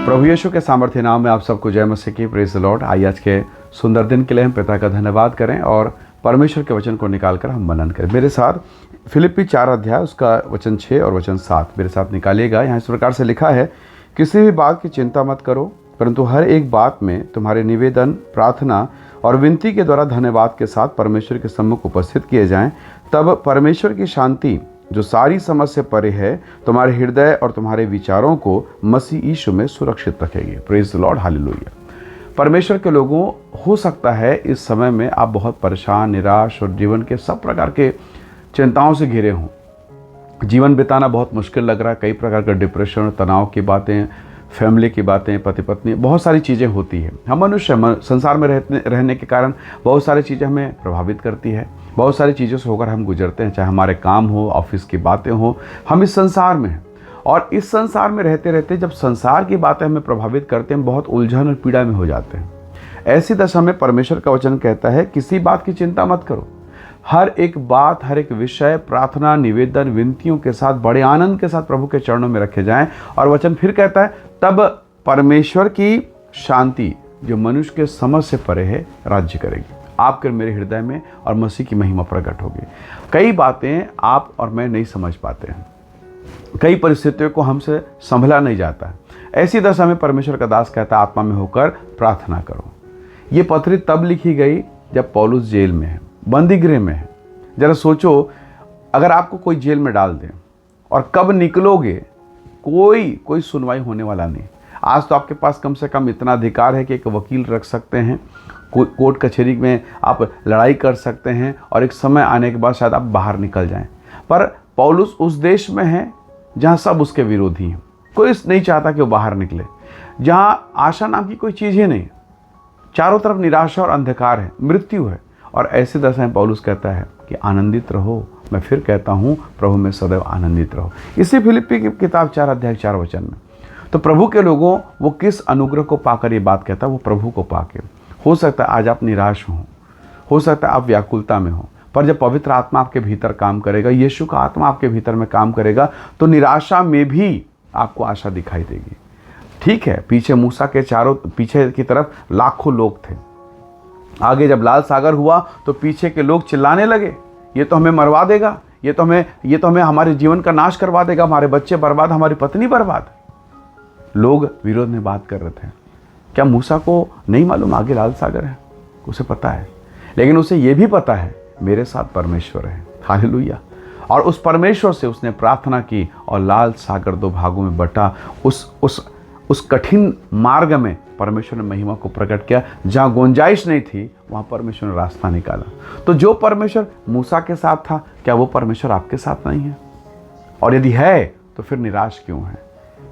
प्रभु यीशु के सामर्थ्य नाम में आप सबको जय मसीह की। Praise the Lord. आइए आज के सुंदर दिन के लिए हम पिता का धन्यवाद करें और परमेश्वर के वचन को निकालकर हम मनन करें। मेरे साथ फिलिप्पी 4 अध्याय उसका वचन 6 और वचन 7 मेरे साथ निकालिएगा। यहाँ इस प्रकार से लिखा है, किसी भी बात की चिंता मत करो, परंतु हर एक बात में तुम्हारे निवेदन, प्रार्थना और विनती के द्वारा धन्यवाद के साथ परमेश्वर के सम्मुख उपस्थित किए जाएं। तब परमेश्वर की शांति जो सारी समझ से परे है तुम्हारे हृदय और तुम्हारे विचारों को मसीह यीशु में सुरक्षित रखेगी। Praise the Lord, hallelujah. परमेश्वर के लोगों, हो सकता है इस समय में आप बहुत परेशान, निराश और जीवन के सब प्रकार के चिंताओं से घिरे हों। जीवन बिताना बहुत मुश्किल लग रहा है। कई प्रकार का डिप्रेशन, तनाव की बातें, फैमिली की बातें, पति पत्नी, बहुत सारी चीज़ें होती हैं। हम मनुष्य संसार में रहने के कारण बहुत सारी चीज़ें हमें प्रभावित करती है। बहुत सारी चीज़ों से होकर हम गुजरते हैं, चाहे हमारे काम हो, ऑफिस की बातें हो। हम इस संसार में हैं और इस संसार में रहते रहते जब संसार की बातें हमें प्रभावित करते हैं, बहुत उलझन और पीड़ा में हो जाते हैं। ऐसी दशा में परमेश्वर का वचन कहता है, किसी बात की चिंता मत करो, हर एक बात, हर एक विषय प्रार्थना, निवेदन, विनतियों के साथ बड़े आनंद के साथ प्रभु के चरणों में रखे जाएं। और वचन फिर कहता है, तब परमेश्वर की शांति जो मनुष्य के समझ से परे है राज्य करेगी आपके मेरे हृदय में और मसीह की महिमा प्रकट होगी। कई बातें आप और मैं नहीं समझ पाते हैं, कई परिस्थितियों को हमसे संभला नहीं जाता है। ऐसी दशा में परमेश्वर का दास कहता है, आत्मा में होकर प्रार्थना करो। ये पत्री तब लिखी गई जब पौलुस जेल में है, बंदी गृह में है। जरा सोचो, अगर आपको कोई जेल में डाल दे और कब निकलोगे, कोई सुनवाई होने वाला नहीं। आज तो आपके पास कम से कम इतना अधिकार है कि एक वकील रख सकते हैं, कोर्ट कचहरी में आप लड़ाई कर सकते हैं और एक समय आने के बाद शायद आप बाहर निकल जाएं। पर पौलुस उस देश में है जहां सब उसके विरोधी हैं। कोई नहीं चाहता कि वो बाहर निकले, जहां आशा नाम की कोई चीज़ ही नहीं, चारों तरफ निराशा और अंधकार है, मृत्यु है। और ऐसी दशा में पौलुस कहता है कि आनंदित रहो। मैं फिर कहता हूँ, प्रभु में सदैव आनंदित रहो। इसी फिलिप्पी की किताब 4 अध्याय 4 वचन में तो प्रभु के लोगों, वो किस अनुग्रह को पाकर ये बात कहता है, वो प्रभु को पाके। हो सकता है आज आप निराश हो सकता है आप व्याकुलता में हो, पर जब पवित्र आत्मा आपके भीतर काम करेगा, यीशु का आत्मा आपके भीतर में काम करेगा, तो निराशा में भी आपको आशा दिखाई देगी। ठीक है, पीछे मूसा के पीछे की तरफ लाखों लोग थे। आगे जब लाल सागर हुआ तो पीछे के लोग चिल्लाने लगे, ये तो हमें मरवा देगा, ये तो हमें हमारे जीवन का नाश करवा देगा, हमारे बच्चे बर्बाद, हमारी पत्नी बर्बाद। लोग विरोध में बात कर रहे थे। क्या मूसा को नहीं मालूम आगे लाल सागर है? उसे पता है, लेकिन उसे यह भी पता है मेरे साथ परमेश्वर है। हालेलुया। और उस परमेश्वर से उसने प्रार्थना की और लाल सागर 2 भागों में बटा। उस कठिन मार्ग में परमेश्वर ने महिमा को प्रकट किया। जहाँ गुंजाइश नहीं थी, वहाँ परमेश्वर ने रास्ता निकाला। तो जो परमेश्वर मूसा के साथ था, क्या वो परमेश्वर आपके साथ नहीं है? और यदि है तो फिर निराश क्यों है?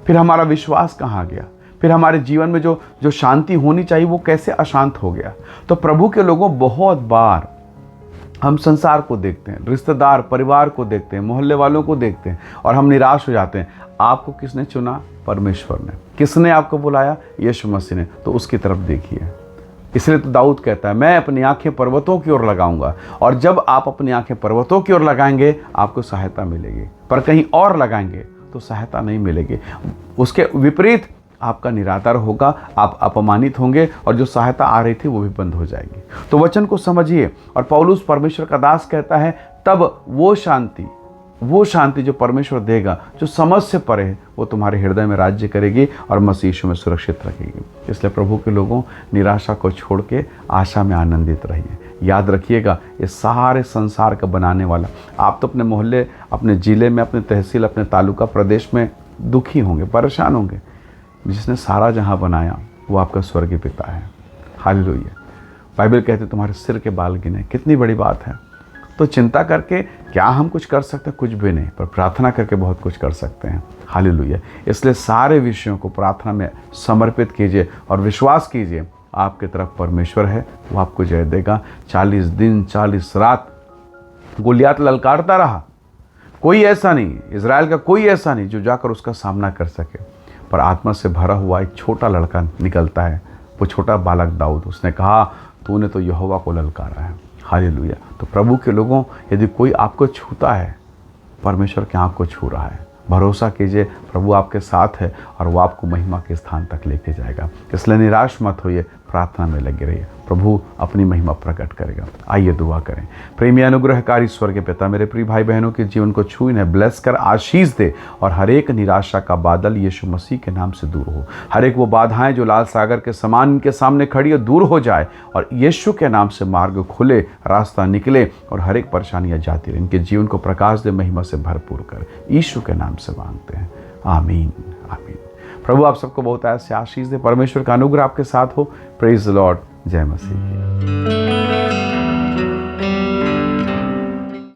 फिर हमारा विश्वास कहाँ गया? फिर हमारे जीवन में जो शांति होनी चाहिए वो कैसे अशांत हो गया? तो प्रभु के लोगों, बहुत बार हम संसार को देखते हैं, रिश्तेदार, परिवार को देखते हैं, मोहल्ले वालों को देखते हैं और हम निराश हो जाते हैं। आपको किसने चुना? परमेश्वर ने। किसने आपको बुलाया? यीशु मसीह ने। तो उसकी तरफ देखिए। इसलिए तो दाऊद कहता है, मैं अपनी आंखें पर्वतों की ओर लगाऊंगा। और जब आप अपनी आंखें पर्वतों की ओर लगाएंगे, आपको सहायता मिलेगी, पर कहीं और लगाएंगे तो सहायता नहीं मिलेगी। उसके विपरीत आपका निरादर होगा, आप अपमानित होंगे और जो सहायता आ रही थी वो भी बंद हो जाएगी। तो वचन को समझिए। और पौलुस परमेश्वर का दास कहता है, तब वो शांति जो परमेश्वर देगा, जो समझ से परे है, वो तुम्हारे हृदय में राज्य करेगी और मसीह यीशु में सुरक्षित रखेगी। इसलिए प्रभु के लोगों, निराशा को छोड़ के आशा में आनंदित रहिए। याद रखिएगा, ये सारे संसार का बनाने वाला, आप तो अपने मोहल्ले, अपने ज़िले में, अपने तहसील, अपने तालुका, प्रदेश में दुखी होंगे, परेशान होंगे। जिसने सारा जहां बनाया वो आपका स्वर्गीय पिता है। हालेलुया। बाइबल कहते तुम्हारे सिर के बाल गिने। कितनी बड़ी बात है। तो चिंता करके क्या हम कुछ कर सकते हैं? कुछ भी नहीं, पर प्रार्थना करके बहुत कुछ कर सकते हैं। हालेलुया। इसलिए सारे विषयों को प्रार्थना में समर्पित कीजिए और विश्वास कीजिए, आपके तरफ परमेश्वर है, वो आपको जय देगा। 40 दिन 40 रात गोलियात ललकारता रहा, कोई ऐसा नहीं, इजराइल का कोई ऐसा नहीं जो जाकर उसका सामना कर सके। पर आत्मा से भरा हुआ एक छोटा लड़का निकलता है, वो छोटा बालक दाऊद। उसने कहा, तूने तो यहोवा को ललकारा है। हालेलुया। तो प्रभु के लोगों, यदि कोई आपको छूता है, परमेश्वर क्या आपको छू रहा है? भरोसा कीजिए, प्रभु आपके साथ है और वो आपको महिमा के स्थान तक लेके जाएगा। इसलिए निराश मत होइए, प्रार्थना में लगे रहिए, प्रभु अपनी महिमा प्रकट करेगा। आइए दुआ करें। प्रेमी अनुग्रहकारी स्वर्ग के पिता, मेरे प्रिय भाई बहनों के जीवन को छू इन्हें ब्लेस कर आशीष दे और हर एक निराशा का बादल यीशु मसीह के नाम से दूर हो। हर एक वो बाधाएं जो लाल सागर के समान इनके सामने खड़ी है दूर हो जाए और यीशु के नाम से मार्ग खुले, रास्ता निकले और हर एक परेशानियां जाती रहे। इनके जीवन को प्रकाश दे, महिमा से भरपूर कर, यीशु के नाम से मांगते हैं, आमीन आमीन। प्रभु आप सबको बहुत ऐसे आशीष दे, परमेश्वर का अनुग्रह आपके साथ हो। Praise the Lord. जय मसीह।